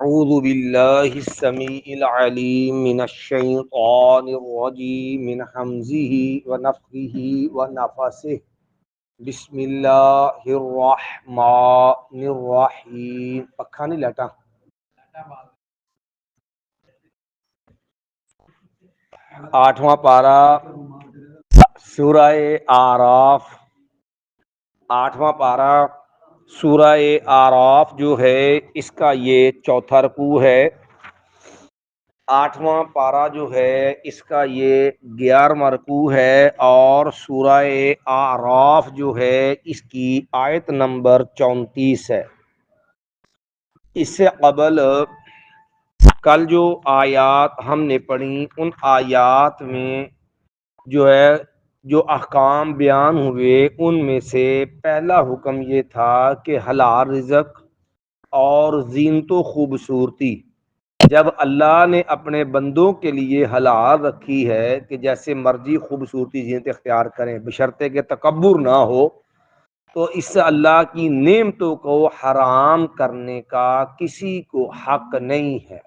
اعوذ باللہ السمیع العلیم من الشیطان الرجیم من حمزه ونفخه ونفثه بسم اللہ الرحمن الرحیم۔ پکھا نہیں لٹا۔ آٹھواں پارہ سورہ اعراف، آٹھواں پارہ سورہ اعراف جو ہے اس کا یہ چوتھا رکوع ہے۔ آٹھواں پارہ جو ہے اس کا یہ 11واں رکوع ہے، اور سورہ اعراف جو ہے اس کی آیت نمبر 34 ہے۔ اس سے قبل کل جو آیات ہم نے پڑھی ان آیات میں جو احکام بیان ہوئے ان میں سے پہلا حکم یہ تھا کہ حلال رزق اور زینت و خوبصورتی جب اللہ نے اپنے بندوں کے لیے حلال رکھی ہے کہ جیسے مرضی خوبصورتی زینت اختیار کریں بشرطے کہ تکبر نہ ہو، تو اس سے اللہ کی نعمتوں کو حرام کرنے کا کسی کو حق نہیں ہے۔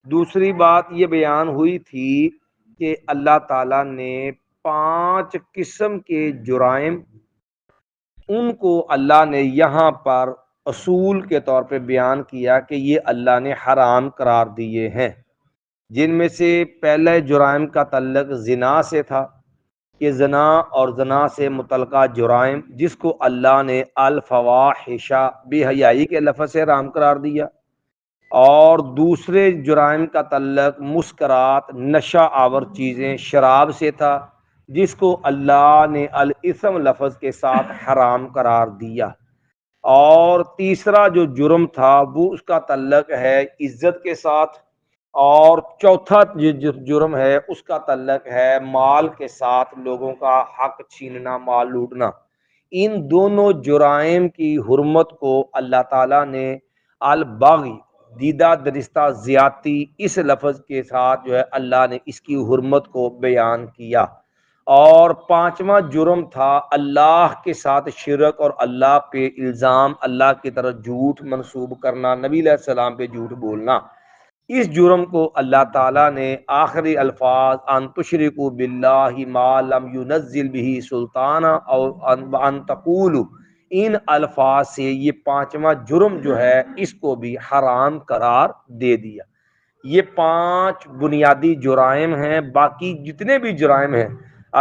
دوسری بات یہ بیان ہوئی تھی کہ اللہ تعالیٰ نے 5 قسم کے جرائم ان کو اللہ نے یہاں پر اصول کے طور پہ بیان کیا کہ یہ اللہ نے حرام قرار دیے ہیں، جن میں سے پہلے جرائم کا تعلق زنا سے تھا کہ زنا اور زنا سے متعلقہ جرائم جس کو اللہ نے الفواحش بے حیائی کے لفظ سے حرام قرار دیا، اور دوسرے جرائم کا تعلق مسکرات نشہ آور چیزیں شراب سے تھا جس کو اللہ نے الاثم لفظ کے ساتھ حرام قرار دیا، اور تیسرا جو جرم تھا وہ اس کا تعلق ہے عزت کے ساتھ، اور چوتھا جو جرم ہے اس کا تعلق ہے مال کے ساتھ لوگوں کا حق چھیننا، مال لوٹنا۔ ان دونوں جرائم کی حرمت کو اللہ تعالیٰ نے البغی دیدہ درستہ زیادتی اس لفظ کے ساتھ اللہ نے اس کی حرمت کو بیان کیا، اور 5واں جرم تھا اللہ کے ساتھ شرک اور اللہ پہ الزام، اللہ کی طرف جھوٹ منسوب کرنا، نبی علیہ السلام پہ جھوٹ بولنا۔ اس جرم کو اللہ تعالیٰ نے آخری الفاظ ان تشرکوا باللہ ما لم ينزل به سلطانا اور ان تقولوا، ان الفاظ سے یہ 5واں جرم جو ہے اس کو بھی حرام قرار دے دیا۔ یہ 5 بنیادی جرائم ہیں، باقی جتنے بھی جرائم ہیں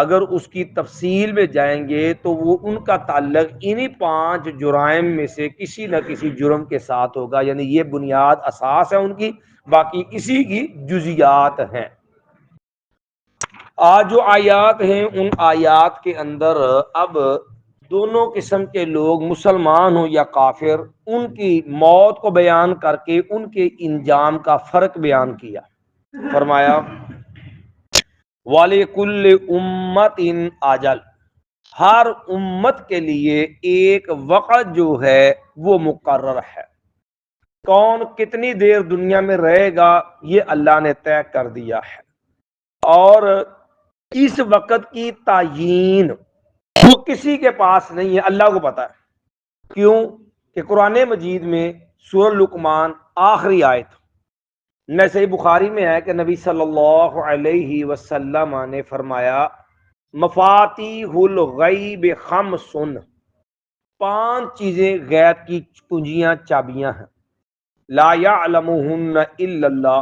اگر اس کی تفصیل میں جائیں گے تو وہ ان کا تعلق انہی 5 جرائم میں سے کسی نہ کسی جرم کے ساتھ ہوگا، یعنی یہ بنیاد اساس ہے ان کی، باقی اسی کی جزیات ہیں۔ آج جو آیات ہیں ان آیات کے اندر اب دونوں قسم کے لوگ مسلمان ہوں یا کافر ان کی موت کو بیان کر کے ان کے انجام کا فرق بیان کیا۔ فرمایا وَلِكُلِّ أُمَّةٍ أَجَلٌ، ہر امت کے لیے ایک وقت جو ہے وہ مقرر ہے، کون کتنی دیر دنیا میں رہے گا یہ اللہ نے طے کر دیا ہے، اور اس وقت کی تعیین وہ کسی کے پاس نہیں ہے، اللہ کو پتا ہے۔ کیوں کہ قرآن مجید میں سورہ لقمان آخری آیت میں صحیح بخاری میں ہے کہ نبی صلی اللہ علیہ وسلم نے فرمایا مفاتیح الغیب خمس، 5 چیزیں غیب کی کنجیاں چابیاں ہیں، لا یعلمہن الا اللہ،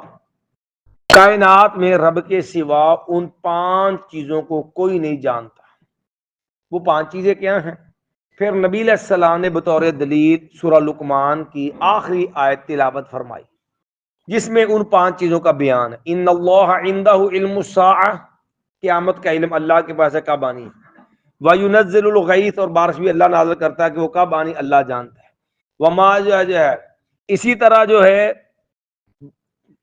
کائنات میں رب کے سوا ان 5 چیزوں کو کوئی نہیں جانتا۔ وہ 5 چیزیں کیا ہیں؟ پھر نبی علیہ السلام نے بطور دلیل سورہ لقمان کی آخری آیت تلاوت فرمائی جس میں ان 5 چیزوں کا بیان ہے۔ ان اللہ عندہ علم الساعہ، قیامت کا علم اللہ کے پاس ہے، کب آنی ہے۔ وینزل الغیث، اور بارش بھی اللہ نازل کرتا ہے کہ وہ کب آنی اللہ جانتا ہے۔ وما جو ہے اسی طرح جو ہے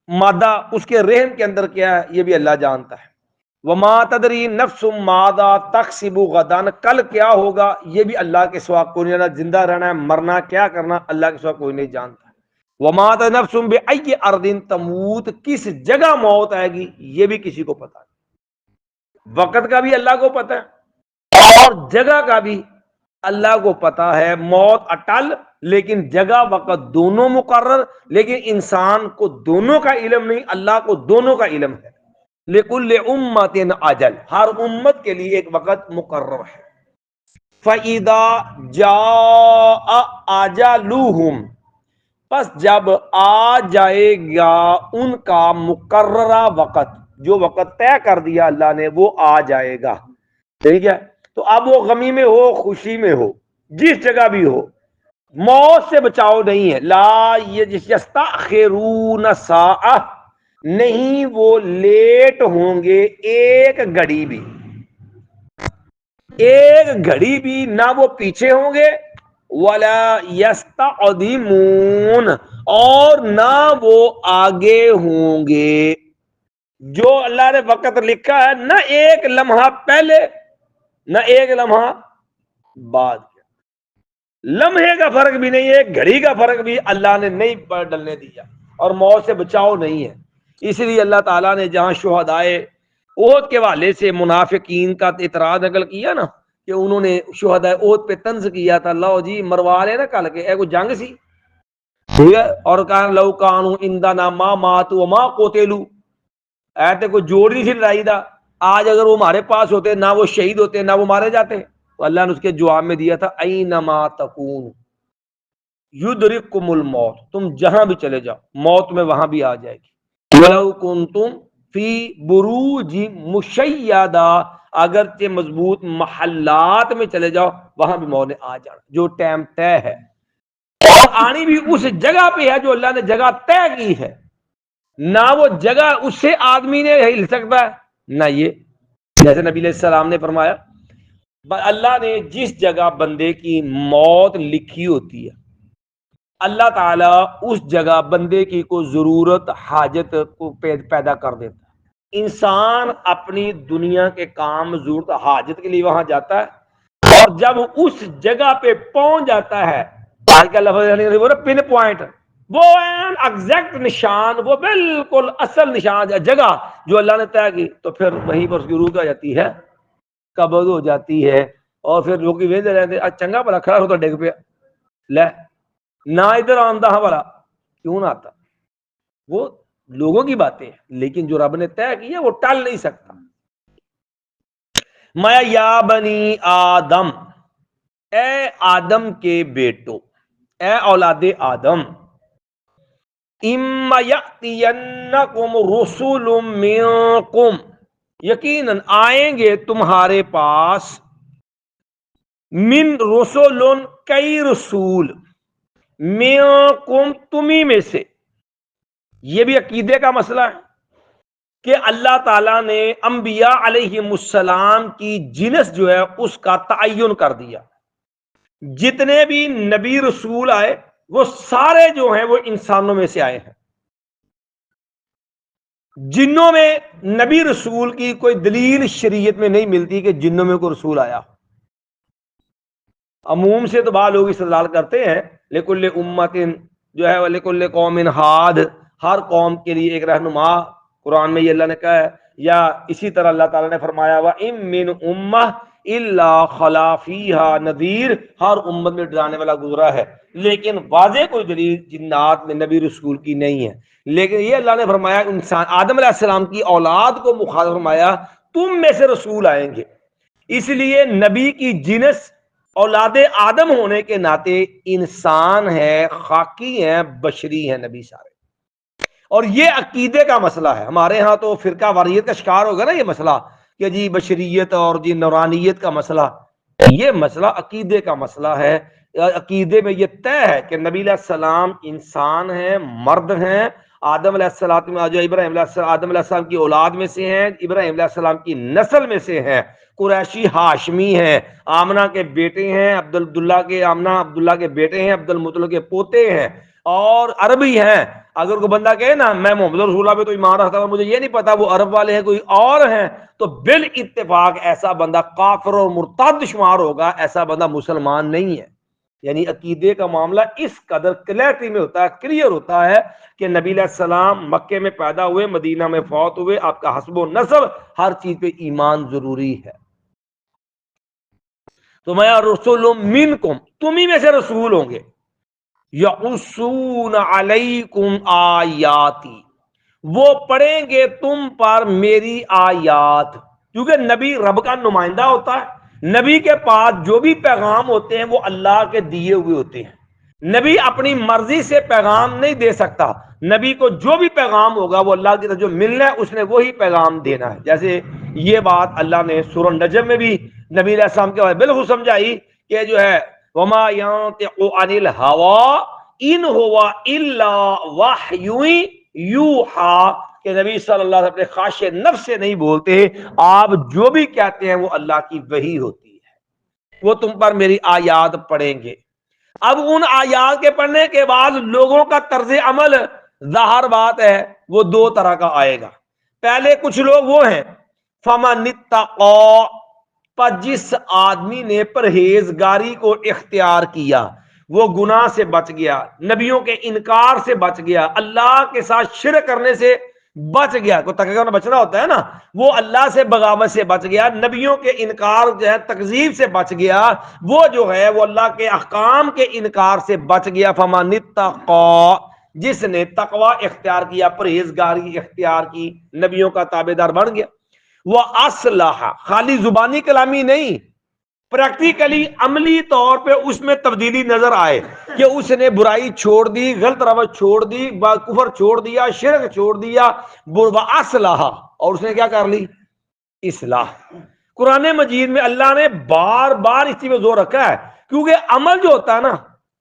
مادہ اس کے رحم کے اندر کیا ہے یہ بھی اللہ جانتا ہے۔ وما تدری نفس ماذا تکسب غدا، کل کیا ہوگا یہ بھی اللہ کے سوا کوئی نہیں جانتا، زندہ رہنا ہے مرنا کیا کرنا اللہ کے سوا کوئی نہیں جانتا۔ وما تدری نفس بأی ارض تموت، کس جگہ موت آئے گی یہ بھی کسی کو پتا نہیں، وقت کا بھی اللہ کو پتا ہے اور جگہ کا بھی اللہ کو پتا ہے موت اٹل، لیکن جگہ وقت دونوں مقرر، لیکن انسان کو دونوں کا علم نہیں، اللہ کو دونوں کا علم ہے۔ لِكُلِّ أُمَّةٍ اجل، ہر امت کے لیے ایک وقت مقرر ہے۔ فَإِذَا جَاءَ أَجَلُهُمْ، پس جب آ جائے گا ان کا مقررہ وقت، جو وقت طے کر دیا اللہ نے وہ آ جائے گا، ٹھیک ہے؟ تو اب وہ غمی میں ہو خوشی میں ہو جس جگہ بھی ہو، موت سے بچاؤ نہیں ہے۔ لا یستأخرون ساعہ، نہیں وہ لیٹ ہوں گے ایک گھڑی بھی، ایک گھڑی بھی نہ وہ پیچھے ہوں گے، ولا یستقدمون، اور نہ وہ آگے ہوں گے۔ جو اللہ نے وقت لکھا ہے، نہ ایک لمحہ پہلے نہ ایک لمحہ بعد، لمحے کا فرق بھی نہیں ہے، گھڑی کا فرق بھی اللہ نے نہیں ڈلنے دیا، اور موت سے بچاؤ نہیں ہے۔ اس لیے اللہ تعالیٰ نے جہاں شہدائے احد کے حوالے سے منافقین کا اعتراض نقل کیا نا، کہ انہوں نے شہدائے احد پہ طنز کیا تھا، لو جی مروا لے نا کل کے، اے کوئی جنگ سی، ٹھیک ہے؟ اور کہا لو کانوا عندنا ما ماتوا وما قتلوا، اے تے کوئی جوڑ نہیں سی لڑائی دا، آج اگر وہ ہمارے پاس ہوتے نہ وہ شہید ہوتے نہ وہ مارے جاتے۔ تو اللہ نے اس کے جواب میں دیا تھا اینما تکون یدرککم الموت، تم جہاں بھی چلے جاؤ موت میں وہاں بھی آ جائے گی۔ ولو کنتم فی بروج مشیدہ، اگرچہ مضبوط محلات میں چلے جاؤ وہاں بھی موت نے آ جانا، جو ٹائم طے ہے، اور آنی بھی اس جگہ پہ ہے جو اللہ نے جگہ طے کی ہے، نہ وہ جگہ اس سے آدمی نے ہل سکتا ہے نہ یہ، جیسے نبی علیہ السلام نے فرمایا اللہ نے جس جگہ بندے کی موت لکھی ہوتی ہے، اللہ تعالیٰ اس جگہ بندے کی کوئی ضرورت حاجت کو پیدا کر دیتا ہے۔ انسان اپنی دنیا کے کام ضرورت حاجت کے لیے وہاں جاتا ہے، اور جب اس جگہ پہ پہنچ جاتا ہے، آج کا لفظ پن پوائنٹ، وہ ایگزیکٹ نشان، وہ بالکل اصل نشان جگہ جو اللہ نے طے کی، تو پھر وہیں پر اس کی روح کیا جاتی ہے، قبض ہو جاتی ہے۔ اور پھر لوگ ویندے رہتے چنگا بھلا کھڑا ہوتا ڈگ پیا، لے نہ ادھر آمدہ والا کیوں نہ آتا، وہ لوگوں کی باتیں ہیں، لیکن جو رب نے طے کی ہے وہ ٹل نہیں سکتا۔ میں یا بنی آدم، اے آدم کے بیٹو، اے اولاد آدم، اما یأتینکم رسول منکم، یقیناً آئیں گے تمہارے پاس، من رسول، کئی رسول، منکم تمہیں میں سے۔ یہ بھی عقیدے کا مسئلہ ہے کہ اللہ تعالیٰ نے انبیاء علیہم السلام کی جنس جو ہے اس کا تعین کر دیا، جتنے بھی نبی رسول آئے وہ سارے جو ہیں وہ انسانوں میں سے آئے ہیں۔ جنوں میں نبی رسول کی کوئی دلیل شریعت میں نہیں ملتی کہ جنوں میں کوئی رسول آیا۔ عموم سے تو بعض لوگ استدلال کرتے ہیں لکل امت جو ہے لکل قوم ہاد، ہر قوم کے لیے ایک رہنما، قرآن میں یہ اللہ نے کہا ہے، یا اسی طرح اللہ تعالیٰ نے فرمایا وَإِن مِّنْ أُمَّةٍ إِلَّا خَلَا فِيهَا نَذِيرٌ، ہر امت میں ڈرانے والا گزرا ہے، لیکن واضح کوئی دلیل جنات میں نبی رسول کی نہیں ہے۔ لیکن یہ اللہ نے فرمایا انسان آدم علیہ السلام کی اولاد کو مخاطب فرمایا تم میں سے رسول آئیں گے، اس لیے نبی کی جنس اولاد آدم ہونے کے ناطے انسان ہے، خاکی ہیں، بشری ہیں نبی سارے۔ اور یہ عقیدے کا مسئلہ ہے، ہمارے ہاں تو فرقہ واریت کا شکار ہوگا نا یہ مسئلہ کہ جی بشریت اور جی نورانیت کا مسئلہ، یہ مسئلہ عقیدے کا مسئلہ ہے۔ عقیدے میں یہ طے ہے کہ نبی علیہ السلام انسان ہیں، مرد ہیں، آدم علیہ السلام جو ابراہیم آدم علیہ السلام کی اولاد میں سے ہیں، ابراہیم علیہ السلام کی نسل میں سے ہیں، قریشی ہاشمی ہیں، آمنہ کے بیٹے ہیں، عبداللہ کے آمنہ عبداللہ کے بیٹے ہیں، عبد المطلب کے پوتے ہیں، اور عربی ہیں۔ اگر کوئی بندہ کہے نا میں محمد رسول اللہ پہ تو ایمان رکھتا ہوں، مجھے یہ نہیں پتا وہ عرب والے ہیں کوئی اور ہیں، تو بالاتفاق ایسا بندہ کافر اور مرتد شمار ہوگا، ایسا بندہ مسلمان نہیں ہے۔ یعنی عقیدے کا معاملہ اس قدر کلیئرٹی میں ہوتا ہے، کلیئر ہوتا ہے کہ نبی علیہ السلام مکے میں پیدا ہوئے، مدینہ میں فوت ہوئے، آپ کا حسب و نسب، ہر چیز پہ ایمان ضروری ہے۔ تو میں رسول منکم، تم ہی میں سے رسول ہوں گے، یقصون علیکم آیاتی، وہ پڑھیں گے تم پر میری آیات، کیونکہ نبی رب کا نمائندہ ہوتا ہے، نبی کے پاس جو بھی پیغام ہوتے ہیں وہ اللہ کے دیے ہوئے ہوتے ہیں، نبی اپنی مرضی سے پیغام نہیں دے سکتا، نبی کو جو بھی پیغام ہوگا وہ اللہ کی طرف جو ملنا ہے اس نے وہی پیغام دینا ہے۔ جیسے یہ بات اللہ نے سورہ نجم میں بھی نبی علیہ السلام کے بارے بالکل سمجھائی کہ جو ہے وما ينطق عن الهوى ان هو الا وحی یوحی، کہ نبی صلی اللہ علیہ وسلم اپنے خواہش نفس سے نہیں بولتے، آپ جو بھی کہتے ہیں وہ اللہ کی وحی ہوتی ہے، وہ تم پر میری آیات پڑھیں گے۔ اب ان آیات کے پڑھنے کے بعد لوگوں کا طرز عمل ظاہر بات ہے وہ دو طرح کا آئے گا۔ پہلے کچھ لوگ وہ ہیں فَمَنِ اتَّقَىٰ، پر جس آدمی نے پرہیزگاری کو اختیار کیا، وہ گناہ سے بچ گیا، نبیوں کے انکار سے بچ گیا، اللہ کے ساتھ شرک کرنے سے بچ گیا، کوئی تقوی کرنا بچنا ہوتا ہے نا، وہ اللہ سے بغاوت سے بچ گیا، نبیوں کے انکار جو ہے تکذیب سے بچ گیا، وہ جو ہے وہ اللہ کے احکام کے انکار سے بچ گیا۔ فَمَنِ اتَّقَىٰ، جس نے تقوی اختیار کیا، پرہیزگاری اختیار کی، نبیوں کا تابع دار بن گیا، وہ اصلح، خالی زبانی کلامی نہیں، پریکٹیکلی عملی طور پہ اس میں تبدیلی نظر آئے کہ اس نے برائی چھوڑ دی، غلط روش چھوڑ دی، کفر چھوڑ دیا، شرک چھوڑ دیا، اصلاح، اور اس نے کیا کر لی؟ اصلاح۔ قرآن مجید میں اللہ نے بار بار اس چیز پہ زور رکھا ہے، کیونکہ عمل جو ہوتا ہے نا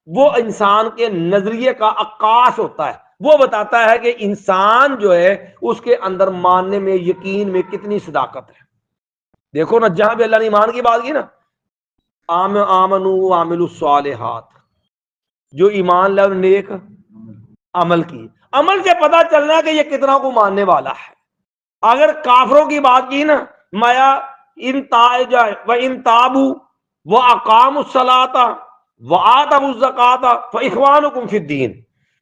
وہ انسان کے نظریے کا عکاس ہوتا ہے، وہ بتاتا ہے کہ انسان جو ہے اس کے اندر ماننے میں، یقین میں کتنی صداقت ہے۔ دیکھو نا، جہاں بھی اللہ نے ایمان کی بات کی نا، آمنوا وعملوا الصالحات، جو ایمان لے نیک عمل کی، عمل سے پتہ چلنا ہے کہ یہ کتنا کو ماننے والا ہے۔ اگر کافروں کی بات کی نا، مایا ان تابوا واقاموا الصلاۃ وآتوا الزکاۃ فاخوانکم فی الدین،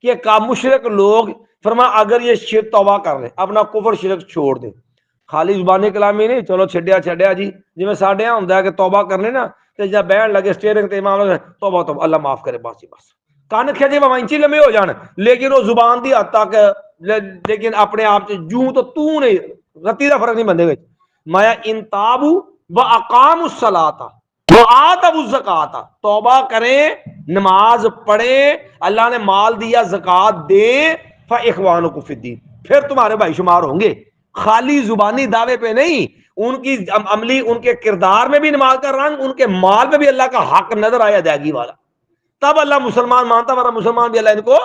کہ مشرک لوگ فرما اگر یہ شرک توبہ کر لیں، اپنا کفر شرک چھوڑ دیں، خالی زبانی کلامی نہیں، چلو چھڈیا جی، جی ساڈے یہاں ہوندا ہے کہ توبہ کرنے نا تے جب بیٹھ لگے سٹیئرنگ تے امام لگے توبہ اللہ معاف کرے، بس کان کھجے وہ انچی لمے ہو جان، لیکن وہ زبان دی حد تک، لیکن اپنے آپ جو تو نہیں، رتی دا فرق نہیں بندے وچ۔ مایا ان تابوا واقاموا الصلاۃ وآتوا الزکاۃ، توبہ کریں، نماز پڑھیں، اللہ نے مال دیا زکوٰۃ دیں، فاخوانکم فی الدین، پھر تمہارے بھائی شمار ہوں گے، خالی زبانی دعوے پہ نہیں، ان کی عملی، ان کے کردار میں بھی نماز کا رنگ، ان کے مال میں بھی اللہ کا حق نظر آیا ادائیگی والا، تب اللہ مسلمان مانتا، ورنہ مسلمان بھی اللہ ان کو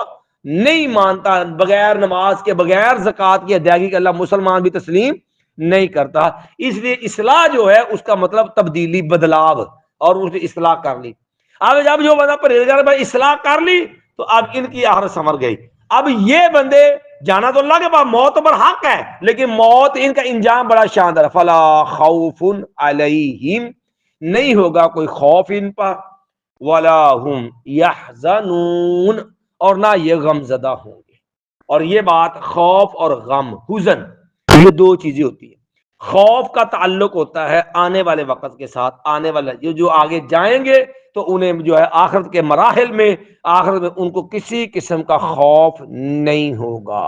نہیں مانتا، بغیر نماز کے، بغیر زکوٰۃ کی ادائیگی کے اللہ مسلمان بھی تسلیم نہیں کرتا۔ اس لیے اصلاح جو ہے اس کا مطلب تبدیلی، بدلاو، اور اس نے اصلاح کر لی۔ اب جب جو بندہ پرہیزگار بھائی اصلاح کر لی تو اب ان کی آخرت سنور گئی۔ اب یہ بندے جانا تو اللہ کے پاس، موت پر حق ہے، لیکن موت ان کا انجام بڑا شاندار ہے۔ فلا خوف علیہم، نہیں ہوگا کوئی خوف ان پر، ولا هم يحزنون، اور نہ یہ غم زدہ ہوں گے۔ اور یہ بات خوف اور غم، حزن، یہ دو چیزیں ہوتی ہیں۔ خوف کا تعلق ہوتا ہے آنے والے وقت کے ساتھ، آنے والے جو آگے جائیں گے تو انہیں جو ہے آخرت کے مراحل میں، آخرت میں ان کو کسی قسم کا خوف نہیں ہوگا۔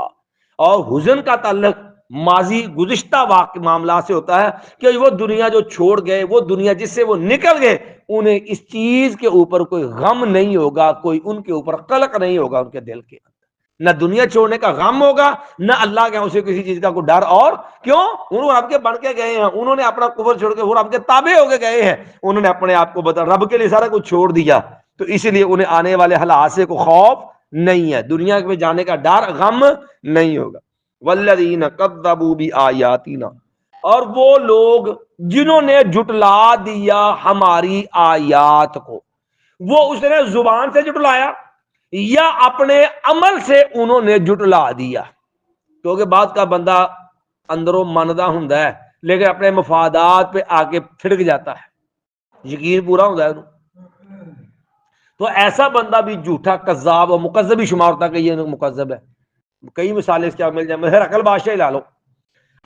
اور حزن کا تعلق ماضی گزشتہ معاملات سے ہوتا ہے کہ وہ دنیا جو چھوڑ گئے، وہ دنیا جس سے وہ نکل گئے، انہیں اس چیز کے اوپر کوئی غم نہیں ہوگا، کوئی ان کے اوپر قلق نہیں ہوگا ان کے دل کے اندر، نہ دنیا چھوڑنے کا غم ہوگا، نہ اللہ کے اسے کسی چیز کا کوئی ڈر۔ اور کیوں؟ انہوں رب کے بن کے گئے ہیں، انہوں نے اپنا کفر چھوڑ کے وہ رب کے تابع ہو کے گئے ہیں، انہوں نے اپنے آپ کو بدل رب کے لیے سارا کچھ چھوڑ دیا، تو اس لیے انہیں آنے والے حالات سے کوئی خوف نہیں ہے، دنیا میں جانے کا ڈر، غم نہیں ہوگا۔ والذین کذبوا بآیاتنا، اور وہ لوگ جنہوں نے جھٹلا دیا ہماری آیات کو، وہ اس نے زبان سے جھٹلایا یا اپنے عمل سے انہوں نے جھٹلا دیا، کیونکہ بعد کا بندہ اندروں ماندا ہوندا ہے لیکن اپنے مفادات پہ آ کے پھڑک جاتا ہے، یقین پورا ہوندا ہے، تو ایسا بندہ بھی جھوٹا، کذاب اور مکذب ہی شمار ہوتا ہے کہ یہ مکذب ہے۔ کئی مثالیں اس کے مل جائیں، ہرقل بادشاہ ہی لا لو۔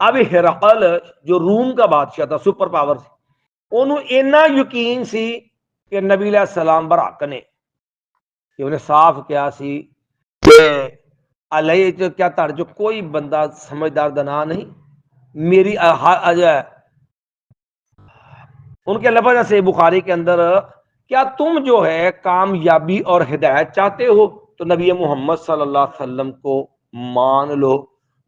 اب ہرقل جو روم کا بادشاہ تھا، سپر پاور سی، انہوں اینا یقین سی کہ نبی علیہ السلام بر حق نے کہ انہیں صاف کیا سی کہ علیہ جو کیا تر جو کوئی بندہ سمجھدار دنا نہیں میری ان کے لفظ سے بخاری کے اندر کیا تم جو ہے کامیابی اور ہدایت چاہتے ہو تو نبی محمد صلی اللہ علیہ وسلم کو مان لو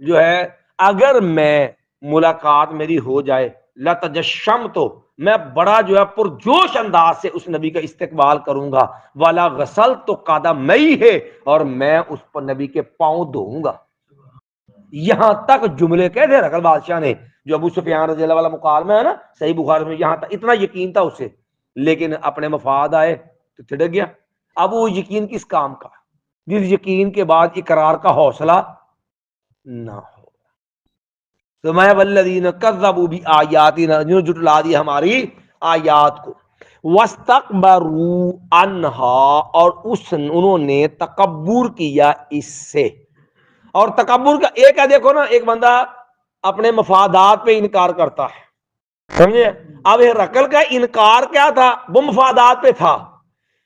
جو ہے اگر میں ملاقات میری ہو جائے لتجشم تو میں بڑا جو ہے پرجوش انداز سے اس نبی کا استقبال کروں گا والا غسل تو قدم میں ہے اور میں اس پر نبی کے پاؤں دھوؤں گا. یہاں تک جملے کہہ دے رکھل بادشاہ نے جو ابو سفیان رضی اللہ والا مکالمہ ہے نا صحیح بخاری میں, یہاں تک اتنا یقین تھا اسے, لیکن اپنے مفاد آئے تو چھڑک گیا. اب وہ یقین کس کام کا جس یقین کے بعد اقرار کا حوصلہ نہ ہو. تو میں والذین کذبوا بآیاتنا جو جھٹلا دی ہماری آیات کو واستکبروا عنہا اور انہوں نے تکبر کیا اس سے. اور تکبر کا ایک ہے دیکھو نا ایک بندہ اپنے مفادات پہ انکار کرتا ہے سمجھے. اب ہرقل کا انکار کیا تھا وہ مفادات پہ تھا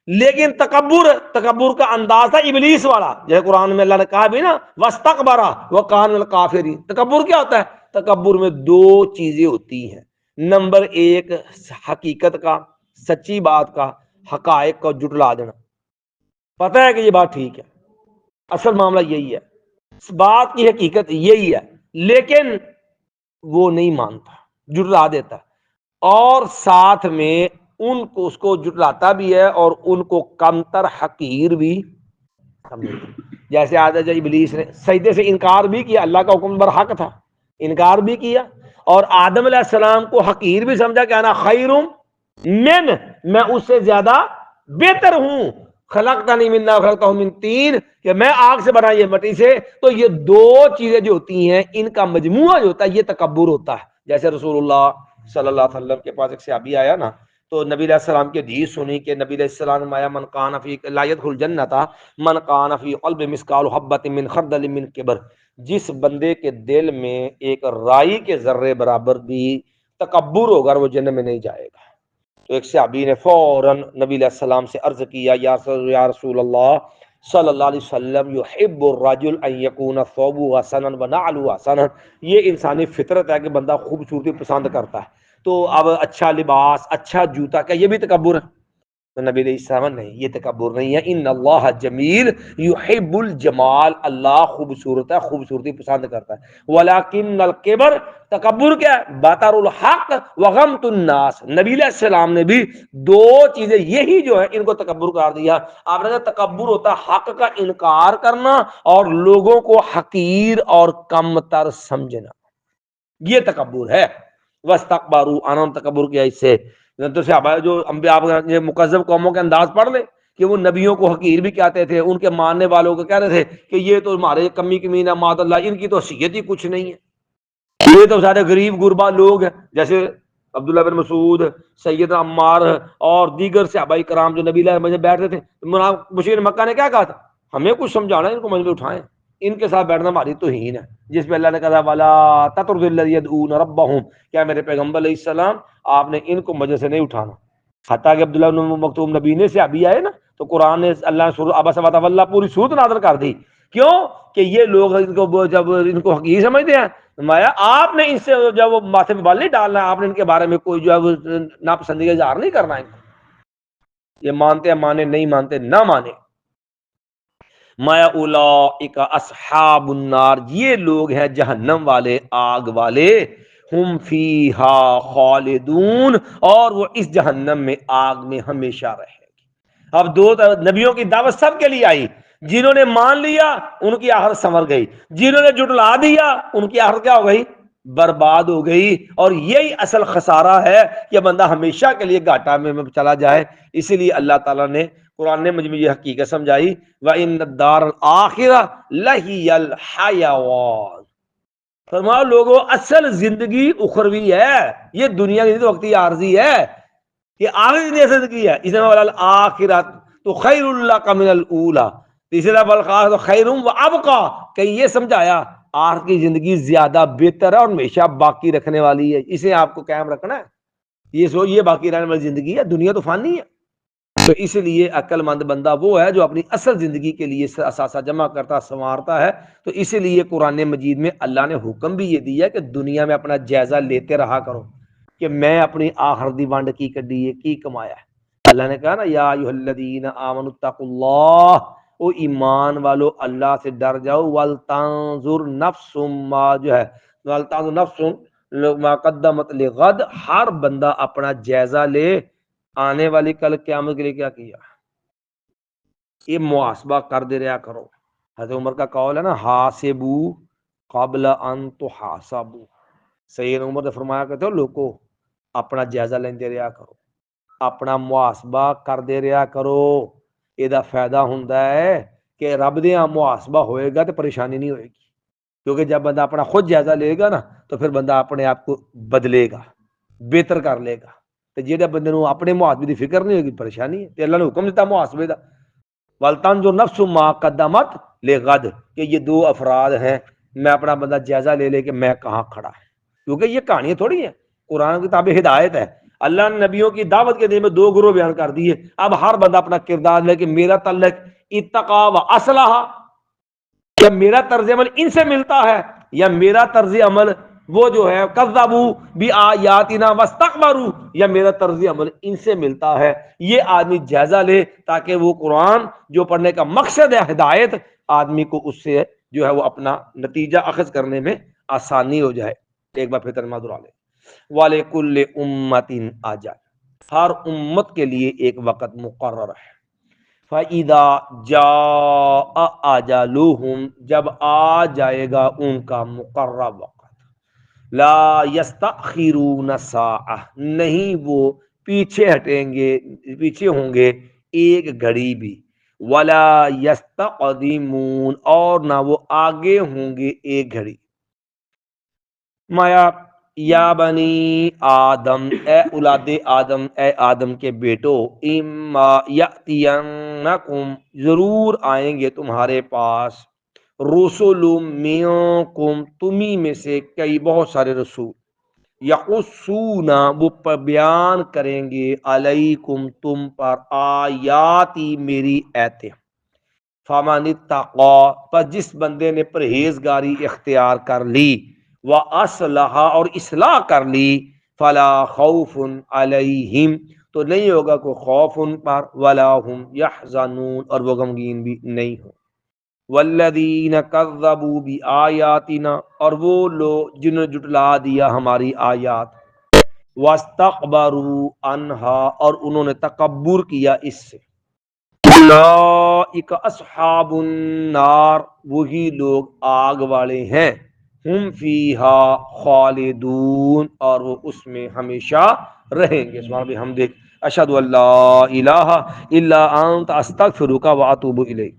لیکن تکبر کا انداز تھا ابلیس والا جیسے قرآن میں اللہ نے کہا بھی نا واستکبر وکان من الکافرین. تکبر کیا ہوتا ہے؟ تکبر میں دو چیزیں ہوتی ہیں. نمبر ایک حقیقت کا سچی بات کا حقائق کو جھٹلا دینا. پتہ ہے کہ یہ بات ٹھیک ہے اصل معاملہ یہی ہے اس بات کی حقیقت یہی ہے لیکن وہ نہیں مانتا جھٹلا دیتا اور ساتھ میں ان کو اس کو جھٹلاتا بھی ہے اور ان کو کمتر حقیر بھی سمجھتا. جیسے آدھا ابلیس نے سجدے سے انکار بھی کیا, اللہ کا حکم برحق تھا, انکار بھی کیا اور آدم علیہ السلام کو حقیر بھی سمجھا کہ انا خیر من, میں اس سے زیادہ بہتر ہوں, خلقتنی من نار خلقتہ من طین, کہ میں آگ سے بنا یہ مٹی سے. تو یہ دو چیزیں جو ہوتی ہیں ان کا مجموعہ جو ہوتا ہے یہ تکبر ہوتا ہے. جیسے رسول اللہ صلی اللہ علیہ وسلم کے پاس ایک صحابی آیا نا تو نبی علیہ السلام کی حدیث سنی کہ نبی علیہ السلام نے آیا من کان فی لا يدخل الجنۃ من کان فی قلب مثقال حبۃ من خردل من کبر, جس بندے کے دل میں ایک رائی کے ذرے برابر بھی تکبر ہوگا وہ جنت میں نہیں جائے گا. تو ایک صحابی نے فوراً نبی علیہ السلام سے عرض کیا یا رسول اللہ صلی اللہ علیہ وسلم یحب الرجل ان یکون ثوبه حسنا ونعله حسنا, یہ انسانی فطرت ہے کہ بندہ خوبصورتی پسند کرتا ہے. تو اب اچھا لباس اچھا جوتا کیا یہ بھی تکبر ہے؟ تو نبی علیہ السلام نہیں یہ تکبر نہیں ہے. ان اللہ جمیل یحب الجمال, اللہ خوبصورت ہے خوبصورتی پسند کرتا ہے. ولکن الکبر, تکبر کیا ہے؟ بطر الحق وغمط الناس. نبی علیہ السلام نے بھی دو چیزیں یہی جو ہے ان کو تکبر قرار دیا. آپ نے کہا تکبر ہوتا ہے حق کا انکار کرنا اور لوگوں کو حقیر اور کم تر سمجھنا, یہ تکبر ہے. واستکبروا انہوں نے تکبر کیا اس سے. تو صحابہ جو انبیاء یہ مکذب قوموں کے انداز پڑھ لے کہ وہ نبیوں کو حقیر بھی کہتے تھے, ان کے ماننے والوں کو کہہ رہے تھے کہ یہ تو ہمارے کمی کمین ہے معاذ اللہ, ان کی تو حیثیت ہی کچھ نہیں ہے, یہ تو سارے غریب غربا لوگ ہیں. جیسے عبداللہ بن مسعود, سیدنا عمار اور دیگر صحابہ کرام جو نبی علیہ بیٹھتے تھے, مشرکین مکہ نے کیا کہا تھا ہمیں کچھ سمجھانا ان کو منہ میں اٹھائیں, ان کے ساتھ بیٹھنا ہماری توہین ہے. جس پہ اللہ نے کہا والا تطرد الذین یدعون ربہم, کیا میرے پیغمبر علیہ السلام آپ نے ان کو مجلس سے نہیں اٹھانا. حتیٰ کہ عبداللہ بن مکتوم نبی نے سے ابھی آئے نا تو قرآن نے اللہ نے سورۃ عبس وتولی پوری سورت نازل کر دی. کیوں کہ یہ لوگ ان کو جب ان کو حقیر سمجھتے ہیں مایا آپ نے ان سے جب وہ ماتھے پہ بال نہیں ڈالنا, آپ نے ان کے بارے میں کوئی جو ہے ناپسندیدہ اظہار نہیں کرنا ہے. یہ مانتے ہیں مانے, نہیں مانتے نہ مانے. مایا اولئک اصحاب النار, یہ لوگ ہیں جہنم والے آگ والے. ہم فیہا خالدون, اور وہ اس جہنم میں آگ میں ہمیشہ رہے گی. اب دو نبیوں کی دعوت سب کے لیے آئی, جنہوں نے مان لیا ان کی آخرت سنور گئی, جنہوں نے جھٹلا دیا ان کی آخرت کیا ہو گئی؟ برباد ہو گئی. اور یہی اصل خسارہ ہے کہ بندہ ہمیشہ کے لیے گھاٹا میں چلا جائے. اسی لیے اللہ تعالیٰ نے قرآن نے مجھے یہ حقیقت سمجھائی وَإِنَّ الدَّارَ الْآخِرَةَ لَهِيَ الْحَيَوَانُ, فرماؤ لوگوں اصل زندگی اخروی ہے, یہ دنیا کی وقتی عارضی ہے, یہ آخری زندگی ہے. اس میں الآخرۃ تو خیر لک من الاولی, تیسرا بلخاص خیر وابقی, کہ یہ سمجھایا آخر کی زندگی زیادہ بہتر ہے اور ہمیشہ باقی رکھنے والی ہے. اسے آپ کو قائم رکھنا ہے. یہ باقی رہنے والی زندگی ہے, دنیا تو فانی ہے. تو اس لیے عقل مند بندہ وہ ہے جو اپنی اصل زندگی کے لیے اثاثہ جمع کرتا سنوارتا ہے۔ تو اس لیے قرآن مجید میں اللہ نے حکم بھی یہ دیا کہ دنیا میں اپنا جائزہ لیتے رہا کرو کہ میں اپنی آخر دی ونڈ کی کڈی ہے، کی کمایا ہے۔ اللہ نے کہا نا یا ایھا الذین آمنوا اتقوا اللہ، او ایمان والو اللہ سے ڈر جاؤ، ولتنظر نفس ما جو ہے ولتنظر نفس ما قدمت لغد، ہر بندہ اپنا جائزہ لے آنے والی کل قیامت کے لیے کیا کیا، یہ محاسبہ کر دے رہا کرو۔ حضرت عمر کا قول ہے نا حاسبو قبل ان تحاسبو، سید عمر نے فرمایا کرتے ہو لوگو اپنا جائزہ لیندے رہا کرو، اپنا محاسبہ کر دے رہا کرو، یہ فائدہ ہوندا ہے کہ رب دے محاسبہ ہوئے گا تو پریشانی نہیں ہوئے گی، کیونکہ جب بندہ اپنا خود جائزہ لے گا نا تو پھر بندہ اپنے آپ کو بدلے گا، بہتر کر لے گا۔ تو جہاں بندے نو اپنے محاسبے کی فکر نہیں ہوگی پریشانی ہے، تو اللہ نے حکم دیتا محاسبے کا، وَلْتَنْظُرْ نَفْسٌ مَا قَدَّمَتْ لِغَدٍ، کہ یہ دو افراد ہیں، میں اپنا بندہ جائزہ لے لے کہ میں کہاں کھڑا ہے، کیونکہ یہ کہانیاں تھوڑی ہیں، قرآن کتاب ہدایت ہے۔ اللہ نے نبیوں کی دعوت کے دن میں دو گروہ بیان کر دیے، اب ہر بندہ اپنا کردار لے کہ میرا تعلق اتقا و اصلح، یا میرا طرز عمل ان سے ملتا ہے، یا میرا طرز عمل وہ جو ہے کذبوا بآیاتنا واستکبروا، یا میرا طرز عمل ان سے ملتا ہے۔ یہ آدمی جائزہ لے تاکہ وہ قرآن جو پڑھنے کا مقصد ہے ہدایت، آدمی کو اس سے جو ہے وہ اپنا نتیجہ اخذ کرنے میں آسانی ہو جائے۔ ایک بار پھر ترجمہ دہرا لیں، وَلِكُلِّ أُمَّةٍ أَجَلٌ، ہر امت کے لیے ایک وقت مقرر ہے۔ فَإِذَا جَاءَ أَجَلُهُمْ، جب آ جائے گا ان کا مقرر وقت، لا يستأخرون ساعة، نہیں وہ پیچھے ہٹیں گے، پیچھے ہوں گے ایک گھڑی بھی، ولا يستقدمون، اور نہ وہ آگے ہوں گے ایک گھڑی۔ مایا یا بنی آدم، اے اولاد آدم، اے آدم کے بیٹو، اما یأتینکم، ضرور آئیں گے تمہارے پاس، رسول منکم، تمہیں میں سے کئی بہت سارے رسول، یقصون، وہ بیان کریں گے، علیکم تم پر، آیاتی میری ایتیں، فمن اتقی، پس جس بندے نے پرہیزگاری اختیار کر لی، وَأَصْلَحَ، اور اصلاح کر لی، فَلَا خَوْفٌ عَلَيْهِمْ، تو نہیں ہوگا کوئی خوف ان پر، وَلَا هُمْ يَحْزَنُونَ، اور وہ غمگین بھی نہیں ہوں۔ وَالَّذِينَ كَذَّبُوا بِآيَاتِنَا، اور وہ لوگ جنہوں نے جھٹلا دیا ہماری آیات، وَاسْتَكْبَرُوا عَنْهَا، اور انہوں نے تکبر کیا اس سے، اولئک اصحاب النار، وہی لوگ آگ والے ہیں، ہم فیہا خالدون، اور وہ اس میں ہمیشہ رہیں گے۔ سبحان ربی الحمدہ، اشہد ان لا الہ الا انت، استغفرک واتوب الیک۔